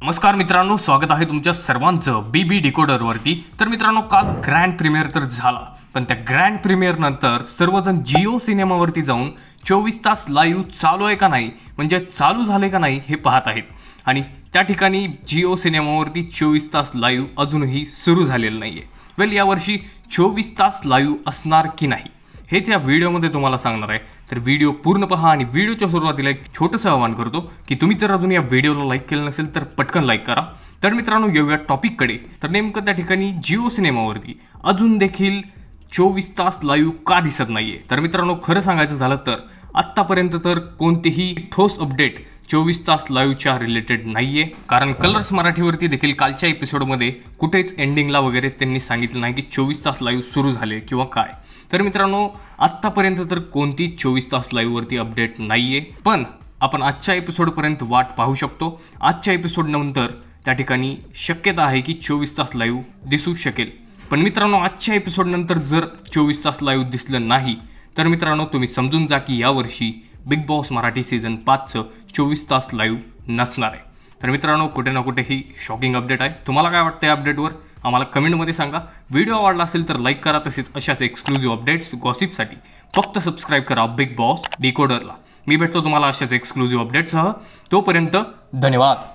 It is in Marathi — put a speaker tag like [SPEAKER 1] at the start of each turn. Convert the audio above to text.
[SPEAKER 1] नमस्कार मित्रांनो, स्वागत आहे तुमच्या सर्वांचं बीबी डिकोडरवरती। तर मित्रांनो, काल ग्रँड प्रीमियर तर झाला, पण त्या ग्रँड प्रीमियर नंतर सर्वजण जिओ सिनेमावरती जाऊन 24 तास लाईव्ह चालू आहे का नाही, म्हणजे चालू झाले का नाही हे पाहत आहेत। आणि त्या ठिकाणी जिओ सिनेमावरती 24 तास लाईव्ह अजूनही सुरू झालेलं नाहीये। वेल, यावर्षी 24 तास लाईव्ह असणार की नाही हेच या व्हिडिओमध्ये तुम्हाला सांगणार आहे। तर व्हिडिओ पूर्ण पहा आणि व्हिडिओच्या सुरुवातीला एक छोटंसं आवाहन करतो की तुम्ही जर अजून या व्हिडिओला लाईक केलं नसेल तर पटकन लाईक करा। तर मित्रांनो, येऊया टॉपिककडे। तर नेमकं त्या ठिकाणी जिओ सिनेमावरती अजून देखील 24 तास लाईव्ह का दिसत नाहीये। तर मित्रांनो, खरं सांगायचं झालं तर आत्तापर्यंत तर कोणतेही ठोस अपडेट 24 तास लाईव्हच्या रिलेटेड नाहीये। कारण कलर्स मराठीवरती देखील कालच्या एपिसोडमध्ये कुठेच एंडिंगला वगैरे त्यांनी सांगितलं नाही की 24 तास लाईव्ह सुरू झाले किंवा काय। तर मित्रांनो, आत्तापर्यंत तर कोणती 24 तास लाईव्हवरती अपडेट नाहीये, पण आपण आजच्या एपिसोडपर्यंत वाट पाहू शकतो। आजच्या एपिसोड नंतर त्या ठिकाणी शक्यता आहे की 24 तास लाईव्ह दिसू शकेल। पण मित्रांनो, आजच्या एपिसोड नंतर जर 24 तास लाईव्ह दिसलं नाही तर मित्रांनो, तुम्ही समजून जा की यावर्षी बिग बॉस मराठी सीझन 5चं 24 तास लाईव्ह नसणार आहे। तर मित्रांनो, कुठे ना कुठे ही शॉकिंग अपडेट आहे। तुम्हाला काय वाटतं या अपडेटवर आम्हाला कमेंटमध्ये सांगा। व्हिडिओ आवडला असेल तर लाईक करा, तसेच अशाच एक्सक्लुझिव्ह अपडेट्स गॉसिपसाठी फक्त सबस्क्राईब करा बिग बॉस डिकोडरला। मी भेटतो तुम्हाला अशाच एक्सक्लुझिव्ह अपडेट्ससह। तोपर्यंत धन्यवाद।